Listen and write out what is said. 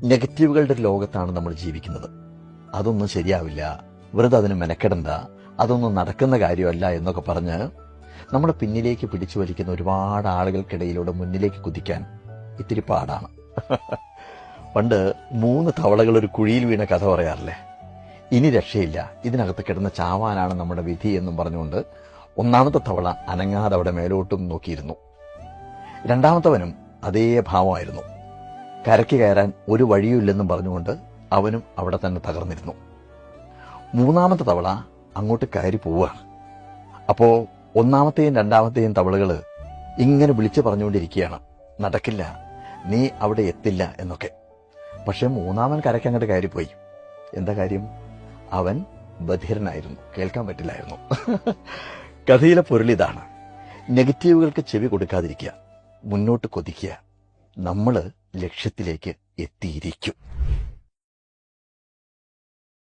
നെഗറ്റീവുകളുടെ ഒരു ലോകത്താണ് നമ്മൾ ജീവിക്കുന്നത്. അതൊന്നും ശരിയാവില്ല, വെറുതെ അതിന് മെനക്കെടണ്ട, അതൊന്നും നടക്കുന്ന കാര്യമല്ല എന്നൊക്കെ പറഞ്ഞ് നമ്മളെ പിന്നിലേക്ക് പിടിച്ചു വലിക്കുന്ന ഒരുപാട് ആളുകൾക്കിടയിലൂടെ മുന്നിലേക്ക് കുതിക്കാൻ ഇത്തിരി പാടാണ്. പണ്ട് 3 തവളകൾ ഒരു കുഴിയിൽ വീണ കഥ പറയാറില്ലേ? ഇനി രക്ഷയില്ല, ഇതിനകത്ത് കിടന്ന് ചാവാനാണ് നമ്മുടെ വിധി എന്നും പറഞ്ഞുകൊണ്ട് 1ാമത്തെ തവള അനങ്ങാതെ അവിടെ മേലോട്ടും നോക്കിയിരുന്നു. 2ാമത്തവനും അതേ ഭാവമായിരുന്നു. കരയ്ക്ക് കയറാൻ ഒരു വഴിയുമില്ലെന്നും പറഞ്ഞുകൊണ്ട് അവനും അവിടെ തന്നെ തകർന്നിരുന്നു. 3ാമത്തെ തവള അങ്ങോട്ട് കയറി പോവുകയാണ്. അപ്പോ 1ാമത്തെയും 2ാമത്തെയും തവളകൾ ഇങ്ങനെ വിളിച്ചു പറഞ്ഞുകൊണ്ടിരിക്കുകയാണ്, നടക്കില്ല, നീ അവിടെ എത്തില്ല എന്നൊക്കെ. പക്ഷെ 3ാമൻ കരയ്ക്ക് അങ്ങോട്ട് കയറിപ്പോയി. എന്താ കാര്യം? അവൻ ബധിരനായിരുന്നു, കേൾക്കാൻ പറ്റില്ലായിരുന്നു. കഥയിലെ പൊരുളിതാണ്, നെഗറ്റീവുകൾക്ക് ചെവി കൊടുക്കാതിരിക്കുക, മുന്നോട്ട് കൊതിക്കുക, നമ്മൾ ലക്ഷ്യത്തിലേക്ക് എത്തിയിരിക്കും.